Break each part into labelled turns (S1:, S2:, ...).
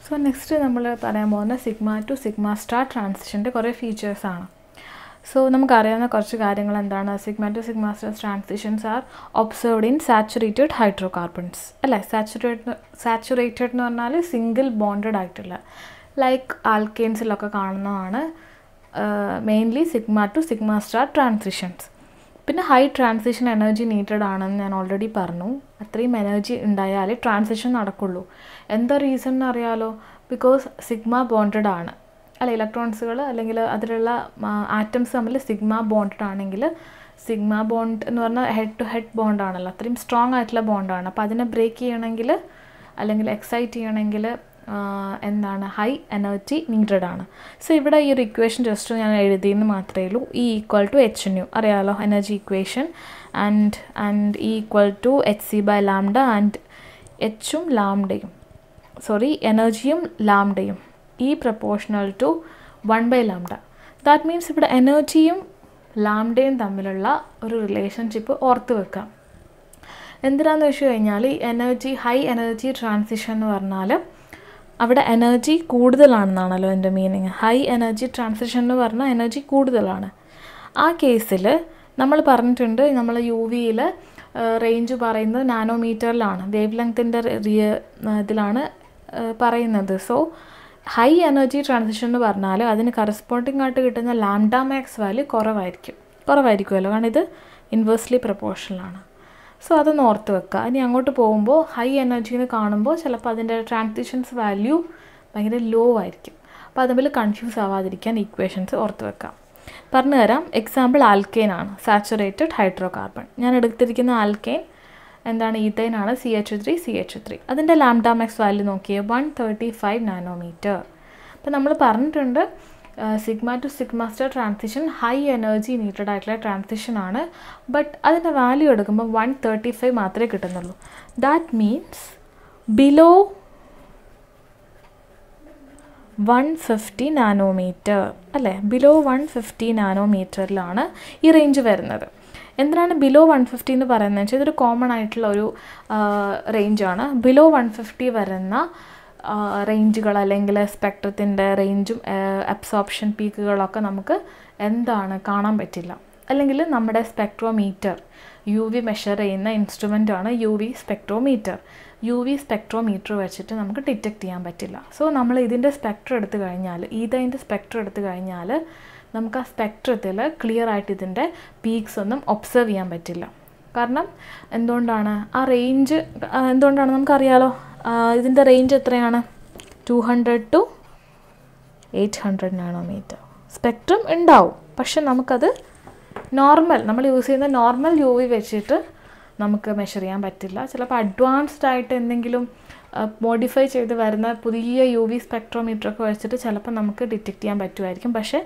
S1: So next നമ്മൾ പറയാൻ പോകുന്ന സിഗ്മ ടു സിഗ്മ സ്റ്റാർ ട്രാൻസിഷൻ്റെ കുറേ ഫീച്ചേഴ്സാണ്. സോ നമുക്കറിയാവുന്ന കുറച്ച് കാര്യങ്ങൾ എന്താണ്? Sigma to sigma star transitions are observed in saturated hydrocarbons അല്ലേ. സാച്ചുറേറ്റഡ് എന്ന് പറഞ്ഞാൽ സിംഗിൾ ബോണ്ടഡ് ആയിട്ടുള്ള ലൈക്ക് ആൽക്കെയിൻസിലൊക്കെ കാണുന്നതാണ് mainly sigma to sigma star transitions. പിന്നെ ഹൈ ട്രാൻസിഷൻ എനർജി നീഡഡ് ആണെന്ന് ഞാൻ ഓൾറെഡി പറഞ്ഞു. അത്രയും എനർജി ഉണ്ടായാലേ ട്രാൻസിഷൻ നടക്കുള്ളൂ. എന്താ റീസൺ എന്ന് അറിയാലോ? ബിക്കോസ് സിഗ്മ ബോണ്ടഡ് ആണ് അല്ല, ഇലക്ട്രോൺസുകൾ അല്ലെങ്കിൽ അതിലുള്ള ആറ്റംസ് തമ്മിൽ സിഗ്മ ബോണ്ടഡ് ആണെങ്കിൽ, സിഗ്മ ബോണ്ട് എന്ന് പറഞ്ഞാൽ ഹെഡ് ടു ഹെഡ് ബോണ്ടാണല്ലോ, അത്രയും സ്ട്രോങ് ആയിട്ടുള്ള ബോണ്ടാണ്. അപ്പോൾ അതിനെ ബ്രേക്ക് ചെയ്യണമെങ്കിൽ അല്ലെങ്കിൽ എക്സൈറ്റ് ചെയ്യണമെങ്കിൽ എന്താണ്? ഹൈ എനർജി നീഡഡ് ആണ്. സോ ഇവിടെ ഈ ഒരു ഇക്വേഷൻ ജസ്റ്റ് ഞാൻ എഴുതിയെന്ന് മാത്രമേ ഉള്ളൂ. E equal to H nu അറിയാമല്ലോ, energy equation. And E equal to H C by lambda and എച്ചും ലാംഡയും എനർജിയും ലാംഡയും E proportional to 1/λ. That means ഇവിടെ എനർജിയും ലാംഡയും തമ്മിലുള്ള ഒരു റിലേഷൻഷിപ്പ് ഓർത്ത് വെക്കാം. എന്തിനാന്ന് വെച്ച് കഴിഞ്ഞാൽ ഹൈ എനർജി ട്രാൻസിഷൻ എന്ന് പറഞ്ഞാൽ അവിടെ എനർജി കൂടുതലാണെന്നാണല്ലോ എൻ്റെ മീനിങ്. ഹൈ എനർജി ട്രാൻസിഷൻ എന്ന് പറഞ്ഞാൽ എനർജി കൂടുതലാണ്. ആ കേസിൽ നമ്മൾ പറഞ്ഞിട്ടുണ്ട്, നമ്മൾ യു വിയിൽ റേഞ്ച് പറയുന്നത് നാനോമീറ്ററിലാണ്, വേവ് ലെങ്ത്തിൻ്റെ ഇതിലാണ് പറയുന്നത്. സോ ഹൈ എനർജി ട്രാൻസിഷൻ എന്ന് പറഞ്ഞാൽ അതിന് കറസ്പോണ്ടിങ് ആയിട്ട് കിട്ടുന്ന ലാംഡ മാക്സ് വാല്യൂ കുറവായിരിക്കുമല്ലോ, കാരണം ഇത് ഇൻവേഴ്സ്ലി പ്രൊപ്പോർഷണലാണ്. സോ അതൊന്ന് ഓർത്ത് വെക്കുക. ഇനി അങ്ങോട്ട് പോകുമ്പോൾ ഹൈ എനർജിന്ന് കാണുമ്പോൾ ചിലപ്പോൾ അതിൻ്റെ ട്രാൻസിഷൻസ് വാല്യൂ ഭയങ്കര ലോ ആയിരിക്കും. അപ്പോൾ അത് തമ്മിൽ കൺഫ്യൂസ് ആവാതിരിക്കാൻ ഇക്വേഷൻസ് ഓർത്ത് വെക്കാം. പറഞ്ഞു തരാം. എക്സാമ്പിൾ ആൽക്കെയിൻ ആണ്, സാച്ചുറേറ്റഡ് ഹൈഡ്രോകാർബൺ. ഞാൻ എടുത്തിരിക്കുന്ന ആൽക്കെയിൻ എന്താണ്? ഈഥൈനാണ്, CH3. അതിൻ്റെ ലാംഡ മാക്സ് വാല്യൂ നോക്കിയേ 135 നാനോമീറ്റർ. അപ്പോൾ നമ്മൾ പറഞ്ഞിട്ടുണ്ട് sigma to sigma star transition high energy needed ആയിട്ടുള്ള ട്രാൻസിഷനാണ്. ബട്ട് അതിൻ്റെ വാല്യൂ എടുക്കുമ്പോൾ 135 മാത്രമേ കിട്ടുന്നുള്ളൂ. ദാറ്റ് മീൻസ് ബിലോ 150 നാനോമീറ്റർ അല്ലേ, ബിലോ 150 നാനോമീറ്ററിലാണ് ഈ റേഞ്ച് വരുന്നത്. എന്തിനാണ് ബിലോ 150 എന്ന് പറയുന്നത് വെച്ചാൽ ഇതൊരു കോമൺ ആയിട്ടുള്ള ഒരു റേഞ്ചാണ്. ബിലോ 150 വരുന്ന റേഞ്ചുകൾ അല്ലെങ്കിൽ സ്പെക്ട്രത്തിൻ്റെ റേഞ്ചും അബ്സോർപ്ഷൻ പീക്കുകളൊക്കെ നമുക്ക് എന്താണ് കാണാൻ പറ്റില്ല. അല്ലെങ്കിൽ നമ്മുടെ സ്പെക്ട്രോമീറ്റർ, UV മെഷർ ചെയ്യുന്ന ഇൻസ്ട്രുമെൻ്റാണ് UV സ്പെക്ട്രോമീറ്റർ. UV സ്പെക്ട്രോമീറ്റർ വെച്ചിട്ട് നമുക്ക് ഡിറ്റക്റ്റ് ചെയ്യാൻ പറ്റില്ല. സോ നമ്മൾ ഇതിൻ്റെ സ്പെക്ട്രം എടുത്തു കഴിഞ്ഞാൽ, ഇതിൻ്റെ സ്പെക്ട്രം എടുത്തു കഴിഞ്ഞാൽ നമുക്ക് ആ സ്പെക്ട്രത്തിൽ ക്ലിയർ ആയിട്ട് ഇതിൻ്റെ പീക്സ് ഒന്നും ഒബ്സർവ് ചെയ്യാൻ പറ്റില്ല. കാരണം എന്തുകൊണ്ടാണ്? ആ റേഞ്ച് എന്തുകൊണ്ടാണ് നമുക്കറിയാലോ. ഇതിൻ്റെ റേഞ്ച് എത്രയാണ്? 200 to 800 നാനോമീറ്റർ. സ്പെക്ട്രം ഉണ്ടാവും, പക്ഷെ നമുക്കത് നമ്മൾ യൂസ് ചെയ്യുന്ന നോർമൽ UV വെച്ചിട്ട് നമുക്ക് മെഷർ ചെയ്യാൻ പറ്റില്ല. ചിലപ്പോൾ അഡ്വാൻസ്ഡ് ആയിട്ട് എന്തെങ്കിലും മോഡിഫൈ ചെയ്ത് വരുന്ന പുതിയ UV സ്പെക്ട്രോമീറ്ററൊക്കെ വെച്ചിട്ട് ചിലപ്പോൾ നമുക്ക് ഡിറ്റക്റ്റ് ചെയ്യാൻ പറ്റുമായിരിക്കും. പക്ഷേ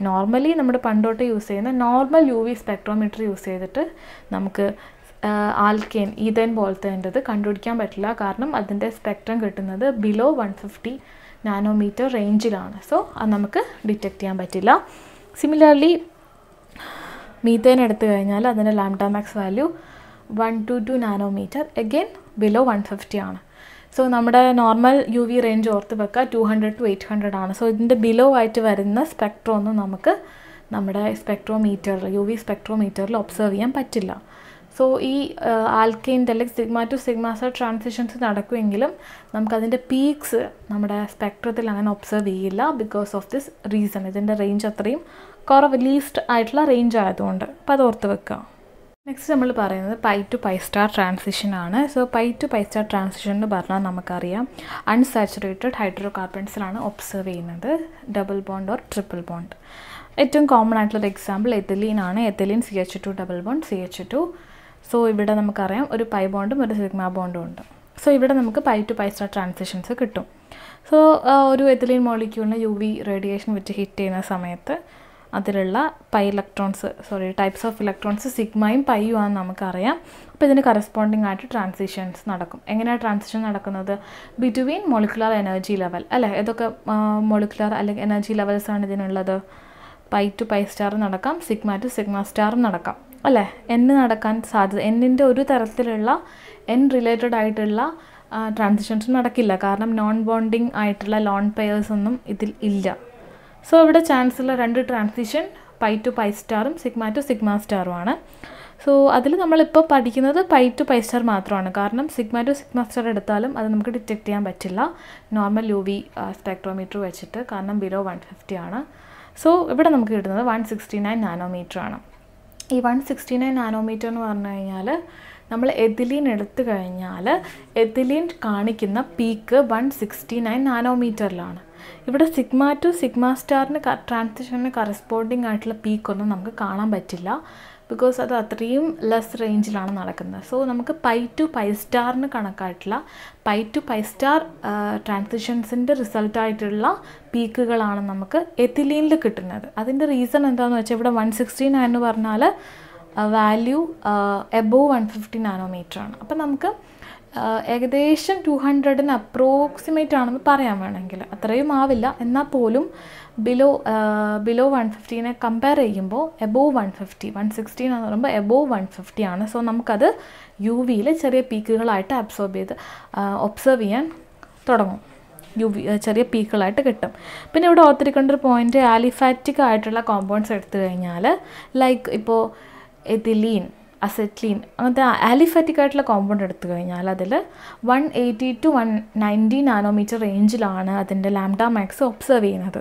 S1: നോർമലി നമ്മുടെ പണ്ടോട്ട് യൂസ് ചെയ്യുന്ന നോർമൽ UV സ്പെക്ട്രോമീറ്റർ യൂസ് ചെയ്തിട്ട് നമുക്ക് ആൽക്കെയിൻ, ഈഥൈൻ പോലത്തേൻ്റെത് കണ്ടുപിടിക്കാൻ പറ്റില്ല. കാരണം അതിൻ്റെ സ്പെക്ട്രം കിട്ടുന്നത് ബിലോ 150 നാനോമീറ്റർ റേഞ്ചിലാണ്. സോ അത് നമുക്ക് ഡിറ്റക്റ്റ് ചെയ്യാൻ പറ്റില്ല. സിമിലർലി മീഥൈൻ എടുത്തു കഴിഞ്ഞാൽ അതിൻ്റെ lambda max value 122 nanometre, again below 150 ആണ്. സോ നമ്മുടെ നോർമൽ UV റേഞ്ച് ഓർത്ത് വെക്കുക 200 to 800 ആണ്. സോ ഇതിൻ്റെ ബിലോ ആയിട്ട് വരുന്ന സ്പെക്ട്രം ഒന്നും നമുക്ക് നമ്മുടെ സ്പെക്ട്രോമീറ്ററിൽ, UV സ്പെക്ട്രോമീറ്ററിൽ ഒബ്സർവ് ചെയ്യാൻ പറ്റില്ല. സോ ഈ ആൽക്കെയിൻ്റെ അല്ലെങ്കിൽ sigma to sigma star transitions നടക്കുമെങ്കിലും നമുക്കതിൻ്റെ പീക്സ് നമ്മുടെ സ്പെക്ട്രത്തിൽ അങ്ങനെ ഒബ്സർവ് ചെയ്യില്ല. ബിക്കോസ് ഓഫ് ദിസ് റീസൺ, ഇതിൻ്റെ റേഞ്ച് അത്രയും ലീസ്റ്റ് ആയിട്ടുള്ള റേഞ്ച് ആയതുകൊണ്ട്. അപ്പോൾ അത് ഓർത്ത് വെക്കുക. നെക്സ്റ്റ് നമ്മൾ പറയുന്നത് പൈ ടു പൈ സ്റ്റാർ ട്രാൻസിഷനാണ്. So pi to pi star transition എന്ന് പറഞ്ഞാൽ നമുക്കറിയാം അൺസാച്ചുറേറ്റഡ് ഹൈഡ്രോകാർബൺസിലാണ് ഒബ്സർവ് ചെയ്യുന്നത്, double bond or triple bond. ഏറ്റവും കോമൺ ആയിട്ടുള്ളൊരു എക്സാമ്പിൾ എഥിലീൻ ആണ്. Ethylene CH2 double bond CH2. So ഇവിടെ നമുക്കറിയാം ഒരു പൈ ബോണ്ടും ഒരു സിഗ്മ ബോണ്ടും ഉണ്ട്. സോ ഇവിടെ നമുക്ക് pi to pi star transitions കിട്ടും. സോ ഒരു എഥിലീൻ മോളിക്യൂളിന് UV റേഡിയേഷൻ വെച്ച് ഹിറ്റ് ചെയ്യുന്ന സമയത്ത് അതിലുള്ള ടൈപ്സ് ഓഫ് ഇലക്ട്രോൺസ് സിഗ്മയും പൈയും ആണെന്ന് നമുക്കറിയാം. അപ്പോൾ ഇതിന് കറസ്പോണ്ടിങ് ആയിട്ട് ട്രാൻസിഷൻസ് നടക്കും. എങ്ങനെയാണ് ട്രാൻസിഷൻ നടക്കുന്നത്? ബിറ്റ്വീൻ മോളിക്കുലർ എനർജി ലെവൽ അല്ലേ. ഏതൊക്കെ മോളിക്കുലർ അല്ലെങ്കിൽ എനർജി ലെവൽസാണ് ഇതിനുള്ളത്? പൈ ടു പൈ സ്റ്റാർ നടക്കാം, സിഗ്മ ടു സിഗ്മ സ്റ്റാറും നടക്കാം അല്ലേ. N നടക്കാൻ സാധ്യത, Nൻ്റെ ഒരു തരത്തിലുള്ള N റിലേറ്റഡ് ആയിട്ടുള്ള ട്രാൻസിഷൻസും നടക്കില്ല, കാരണം നോൺ ബോണ്ടിങ് ആയിട്ടുള്ള ലോൺ പെയേഴ്സ് ഒന്നും ഇതിൽ ഇല്ല. സോ ഇവിടെ ചാൻസ് ഉള്ള 2 ട്രാൻസിഷൻ പൈ ടു പൈ സ്റ്റാറും സിഗ്മ ടു സിഗ്മ സ്റ്റാറുമാണ്. സോ അതിൽ നമ്മളിപ്പോൾ പഠിക്കുന്നത് പൈ ടു പൈ സ്റ്റാർ മാത്രമാണ്, കാരണം സിഗ്മ ടു സിഗ്മ സ്റ്റാർ എടുത്താലും അത് നമുക്ക് ഡിറ്റക്റ്റ് ചെയ്യാൻ പറ്റില്ല നോർമൽ UV സ്പെക്ട്രോമീറ്റർ വെച്ചിട്ട്, കാരണം ബിലോ 150 ആണ്. സോ ഇവിടെ നമുക്ക് കിട്ടുന്നത് 169 നാനോമീറ്റർ ആണ്. ഈ 169 നാനോമീറ്റർ എന്ന് പറഞ്ഞു കഴിഞ്ഞാൽ നമ്മൾ എഥിലീൻ എടുത്തു കഴിഞ്ഞാൽ എഥിലീൻ കാണിക്കുന്ന പീക്ക് 169 നാനോമീറ്ററിലാണ്. ഇവിടെ സിഗ്മ ടു സിഗ്മ സ്റ്റാറിന് ട്രാൻസിഷന് കറസ്പോണ്ടിങ് ആയിട്ടുള്ള പീക്കൊന്നും നമുക്ക് കാണാൻ പറ്റില്ല, ബിക്കോസ് അത് അത്രയും ലെസ് റേഞ്ചിലാണ് നടക്കുന്നത്. സോ നമുക്ക് പൈ ടു പൈ സ്റ്റാറിന് കണക്കായിട്ടുള്ള പൈ ടു പൈ സ്റ്റാർ ട്രാൻസിഷൻസിൻ്റെ റിസൾട്ടായിട്ടുള്ള പീക്കുകളാണ് നമുക്ക് എഥിലീനിൽ കിട്ടുന്നത്. അതിൻ്റെ റീസൺ എന്താണെന്ന് വെച്ചാൽ ഇവിടെ 169 എന്ന് പറഞ്ഞാൽ വാല്യൂ എബോവ് 150 നാനോമീറ്റർ ആണ്. അപ്പം നമുക്ക് ഏകദേശം 200 അപ്രോക്സിമേറ്റ് ആണെന്ന് പറയാൻ വേണമെങ്കിൽ, അത്രയും ആവില്ല, എന്നാൽ പോലും ബിലോ 150 കമ്പയർ ചെയ്യുമ്പോൾ എബോവ് 150, 116 എന്ന് പറയുമ്പോൾ എബോവ് 150 ആണ്. സോ നമുക്കത് UVയിൽ ചെറിയ പീക്കുകളായിട്ട് ഒബ്സർവ് ചെയ്യാൻ തുടങ്ങും, ചെറിയ പീക്കുകളായിട്ട് കിട്ടും. പിന്നെ ഇവിടെ ഓർത്തിരിക്കേണ്ട ഒരു പോയിന്റ്, ആലിഫാറ്റിക് ആയിട്ടുള്ള കോമ്പൗണ്ട്സ് എടുത്തു കഴിഞ്ഞാൽ ലൈക്ക് ഇപ്പോൾ എഥിലീൻ, അസെറ്റ്ലീൻ, അങ്ങനത്തെ ആലിഫാറ്റിക് ആയിട്ടുള്ള കോമ്പൗണ്ട് എടുത്തു കഴിഞ്ഞാൽ അതിൽ 180 to 190 നാനോമീറ്റർ റേഞ്ചിലാണ് അതിൻ്റെ ലാംഡ മാക്സ് ഒബ്സർവ് ചെയ്യുന്നത്.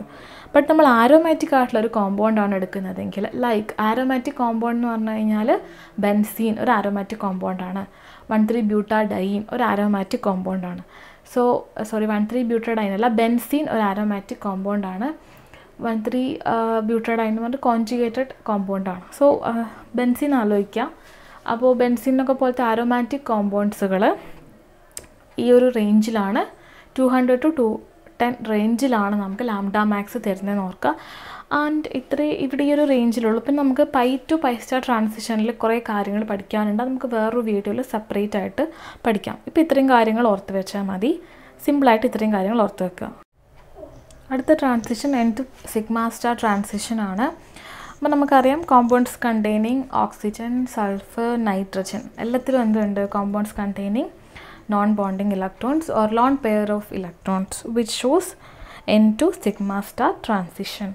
S1: ബട്ട് നമ്മൾ ആരോമാറ്റിക് ആയിട്ടുള്ള ഒരു കോമ്പൗണ്ടാണ് എടുക്കുന്നതെങ്കിൽ, ലൈക്ക് ആരോമാറ്റിക് കോമ്പൗണ്ട് എന്ന് പറഞ്ഞു കഴിഞ്ഞാൽ ബെൻസീൻ ഒരു ആരോമാറ്റിക് കോമ്പൗണ്ടാണ്, 1,3-ബ്യൂട്ടാഡൈൻ ഒരു ആരോമാറ്റിക് കോമ്പൗണ്ടാണ്. 1,3-ബ്യൂട്ടാഡൈൻ അല്ല, ബെൻസീൻ ഒരു ആരോമാറ്റിക് കോമ്പൗണ്ടാണ്, 1,3-ബ്യൂട്ടാഡൈൻ എന്ന് പറഞ്ഞാൽ കോൺജുഗേറ്റഡ് കോമ്പൗണ്ടാണ്. സോ ബെൻസീൻ ആലോചിക്കുക. അപ്പോൾ ബെൻസീനൊക്കെ പോലത്തെ ആരോമാറ്റിക് കോമ്പൗണ്ട്സുകൾ ഈ ഒരു റേഞ്ചിലാണ്, 200 to 210 റേഞ്ചിലാണ് നമുക്ക് ലാംഡ മാക്സ് തരുന്നതെന്ന് ഓർക്കുക. ആൻഡ് ഇവിടെ ഈ ഒരു റേഞ്ചിലുള്ളൂ. പിന്നെ നമുക്ക് പൈ ടു പൈ സ്റ്റാർ ട്രാൻസിഷനിൽ കുറേ കാര്യങ്ങൾ പഠിക്കാനുണ്ട്, നമുക്ക് വേറൊരു വീഡിയോയിൽ സെപ്പറേറ്റ് ആയിട്ട് പഠിക്കാം. ഇപ്പോൾ ഇത്രയും കാര്യങ്ങൾ ഓർത്ത് വെച്ചാൽ മതി, സിമ്പിളായിട്ട് ഇത്രയും കാര്യങ്ങൾ ഓർത്ത് വെക്കുക. അടുത്ത transition N to sigma star ട്രാൻസിഷനാണ്. അപ്പോൾ നമുക്കറിയാം compounds containing oxygen, sulphur, nitrogen എല്ലാത്തിലും എന്തുണ്ട്, compounds containing non bonding electrons or lone pair of electrons which shows N to sigma star transition.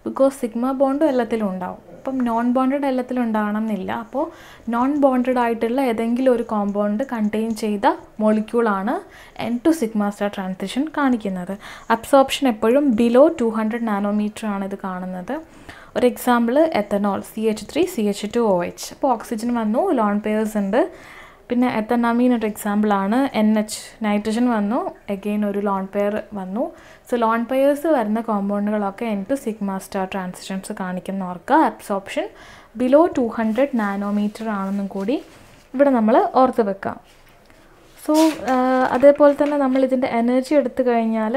S1: Because sigma ബോണ്ടും എല്ലാത്തിലും ഉണ്ടാവും, അപ്പം നോൺ ബോണ്ടഡ് എല്ലാത്തിലും ഉണ്ടാകണം എന്നില്ല. അപ്പോൾ നോൺ ബോണ്ടഡ് ആയിട്ടുള്ള ഏതെങ്കിലും ഒരു കോമ്പൗണ്ട് കണ്ടെയ്ൻ ചെയ്ത മോളിക്യൂളാണ് N to sigma star transition കാണിക്കുന്നത്. അബ്സോർപ്ഷൻ എപ്പോഴും ബിലോ 200 നാനോമീറ്റർ ആണ് ഇത് കാണുന്നത്. ഒരു എക്സാമ്പിൾ എത്തനോൾ, CH3CH2OH. അപ്പോൾ ഓക്സിജൻ വന്നു, ലോൺ പെയേഴ്സ് ഉണ്ട്. പിന്നെ എത്തനാമീൻ ഒരു എക്സാമ്പിളാണ്, NH നൈട്രജൻ വന്നു, അഗെയിൻ ഒരു ലോൺ പെയർ വന്നു. സോ ലോൺ പെയേഴ്സ് വരുന്ന കോമ്പൗണ്ടുകളൊക്കെ N to sigma star transitions കാണിക്കുന്ന ഓർക്കുക. അബ്സോർപ്ഷൻ ബിലോ 200 നാനോമീറ്റർ ആണെന്നും കൂടി ഇവിടെ നമ്മൾ ഓർത്ത് വെക്കാം. സോ അതേപോലെ തന്നെ നമ്മൾ ഇതിൻ്റെ എനർജി എടുത്തു കഴിഞ്ഞാൽ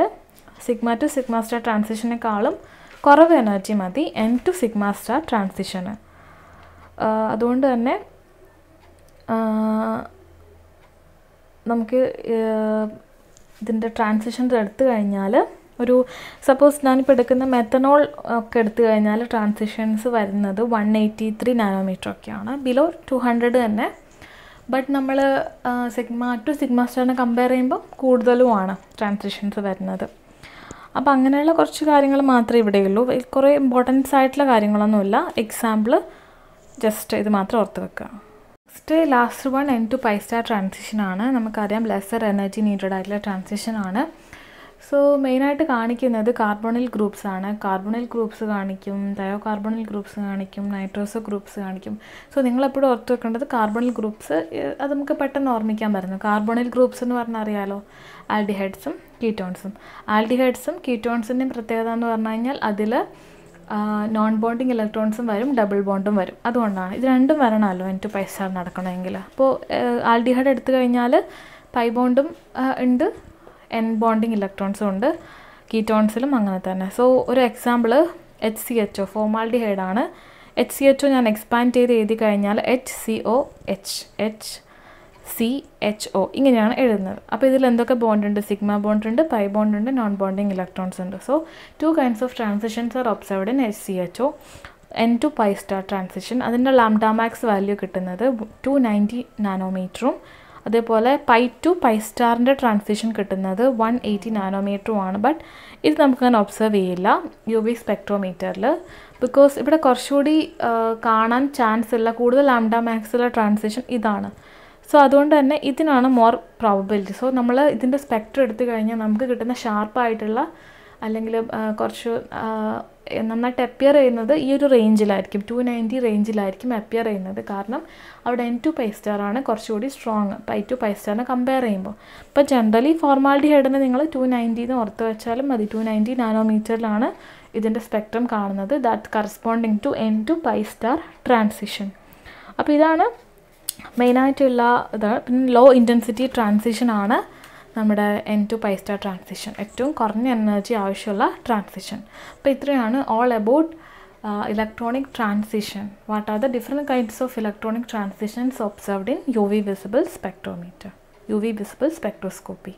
S1: സിഗ്മ ടു സിഗ്മ സ്റ്റാർ ട്രാൻസിഷനേക്കാളും കുറവ് എനർജി മതി N to സിഗ്മ സ്റ്റാർ ട്രാൻസിഷന്. അതുകൊണ്ട് തന്നെ നമുക്ക് ഇതിൻ്റെ ട്രാൻസിഷൻസ് എടുത്തു കഴിഞ്ഞാൽ ഒരു സപ്പോസ് ഞാനിപ്പോൾ എടുക്കുന്ന മെത്തനോൾ ഒക്കെ എടുത്തു കഴിഞ്ഞാൽ ട്രാൻസിഷൻസ് വരുന്നത് 183 നാനോമീറ്റർ ഒക്കെയാണ്, ബിലോ 200 തന്നെ. ബട്ട് നമ്മൾ സിഗ്മ ടു സിഗ്മ സ്റ്റാറിനെ കമ്പയർ ചെയ്യുമ്പോൾ കൂടുതലുമാണ് ട്രാൻസിഷൻസ് വരുന്നത്. അപ്പോൾ അങ്ങനെയുള്ള കുറച്ച് കാര്യങ്ങൾ മാത്രമേ ഇവിടെയുള്ളൂ, കുറേ ഇമ്പോർട്ടൻസ് ആയിട്ടുള്ള കാര്യങ്ങളൊന്നുമില്ല. എക്സാമ്പിൾ ജസ്റ്റ് ഇത് മാത്രം ഓർത്ത് വെക്കുക. Last one N to pi star ട്രാൻസിഷനാണ്. നമുക്കറിയാം ലെസർ എനർജി നീഡഡ് ആയിട്ടുള്ള ട്രാൻസിഷനാണ്. സോ മെയിനായിട്ട് കാണിക്കുന്നത് കാർബോണിൽ ഗ്രൂപ്പ്സ് ആണ്. കാർബോണിൽ ഗ്രൂപ്പ്സ് കാണിക്കും, തയോ കാർബോണിൽ ഗ്രൂപ്പ്സ് കാണിക്കും, നൈട്രോസോ ഗ്രൂപ്പ്സ് കാണിക്കും. സോ നിങ്ങളെപ്പോഴും ഓർത്ത് വെക്കേണ്ടത് കാർബോണിൽ ഗ്രൂപ്പ്സ്, അത് നമുക്ക് പെട്ടെന്ന് ഓർമ്മിക്കാൻ പറ്റുന്നു. കാർബോണിൽ ഗ്രൂപ്പ്സ് എന്ന് പറഞ്ഞാൽ അറിയാലോ, ആൽഡിഹൈഡ്സും കീറ്റോൺസും. ആൽഡിഹൈഡ്സും കീറ്റോൺസിൻ്റെയും പ്രത്യേകത എന്ന് പറഞ്ഞു കഴിഞ്ഞാൽ അതിൽ നോൺ ബോണ്ടിങ് ഇലക്ട്രോൺസും വരും, ഡബിൾ ബോണ്ടും വരും. അതുകൊണ്ടാണ് ഇത് രണ്ടും വരണമല്ലോ N to പൈ സ്റ്റാർ നടക്കണമെങ്കിൽ. അപ്പോൾ ആൽഡിഹൈഡ് എടുത്തു കഴിഞ്ഞാൽ പൈ ബോണ്ടും ഉണ്ട്, N ബോണ്ടിങ് ഇലക്ട്രോൺസും ഉണ്ട്. കീറ്റോൺസിലും അങ്ങനെ തന്നെ. സോ ഒരു എക്സാമ്പിൾ HCHO ഫോമാൽഡിഹൈഡാണ്. HCHO ഞാൻ എക്സ്പാൻഡ് ചെയ്ത് എഴുതി കഴിഞ്ഞാൽ HCOH, HCHO ഇങ്ങനെയാണ് എഴുതുന്നത്. അപ്പോൾ ഇതിൽ എന്തൊക്കെ ബോണ്ട് ഉണ്ട്, സിഗ്മ ബോണ്ട് ഉണ്ട്, പൈ ബോണ്ട് ഉണ്ട്, നോൺ ബോണ്ടിങ് ഇലക്ട്രോൺസ് ഉണ്ട്. So 2 kinds of transitions are observed in HCHO. N to pi star transition, അതിൻ്റെ ലാംഡ മാക്സ് വാല്യൂ കിട്ടുന്നത് 290 നാനോമീറ്ററും അതേപോലെ പൈ ടു പൈ സ്റ്റാറിൻ്റെ ട്രാൻസിഷൻ കിട്ടുന്നത് 180 നാനോമീറ്ററുമാണ്. ബട്ട് ഇത് നമുക്കങ്ങനെ ഒബ്സർവ് ചെയ്യില്ല യു വി സ്പെക്ട്രോമീറ്ററിൽ. ബിക്കോസ് ഇവിടെ കുറച്ചുകൂടി കാണാൻ ചാൻസ് ഉള്ള കൂടുതൽ ലാംഡ മാക്സിലുള്ള ട്രാൻസിഷൻ ഇതാണ്. സോ അതുകൊണ്ട് തന്നെ ഇതിനാണ് മോർ പ്രോബബിലിറ്റി. സോ നമ്മൾ ഇതിൻ്റെ സ്പെക്ട്രം എടുത്തു കഴിഞ്ഞാൽ നമുക്ക് കിട്ടുന്ന ഷാർപ്പായിട്ടുള്ള അല്ലെങ്കിൽ കുറച്ച് നന്നായിട്ട് അപ്പിയർ ചെയ്യുന്നത് ഈ ഒരു റേഞ്ചിലായിരിക്കും, 290 റേഞ്ചിലായിരിക്കും അപ്പിയർ ചെയ്യുന്നത്. കാരണം അവിടെ N2 പൈ സ്റ്റാറാണ് കുറച്ചുകൂടി സ്ട്രോങ് പൈ ടു പൈ സ്റ്റാറിനെ കമ്പയർ ചെയ്യുമ്പോൾ. ഇപ്പോൾ ജനറലി ഫോർമാൽഡിഹൈഡിനെ നിങ്ങൾ 290 എന്ന് ഓർത്ത് വെച്ചാലും മതി. 290 നാനോമീറ്ററിലാണ് ഇതിൻ്റെ സ്പെക്ട്രം കാണുന്നത്. That corresponding to N2 pi star transition. അപ്പോൾ ഇതാണ് മെയിനായിട്ടുള്ള ഇത്. പിന്നെ ലോ ഇൻറ്റൻസിറ്റി ട്രാൻസിഷനാണ് നമ്മുടെ N2 പൈ സ്റ്റാർ ട്രാൻസിഷൻ, ഏറ്റവും കുറഞ്ഞ എനർജി ആവശ്യമുള്ള ട്രാൻസിഷൻ. അപ്പോൾ ഇത്രയാണ് all about electronic transition. What are the different kinds of electronic transitions observed in UV visible spectrometer, UV visible spectroscopy.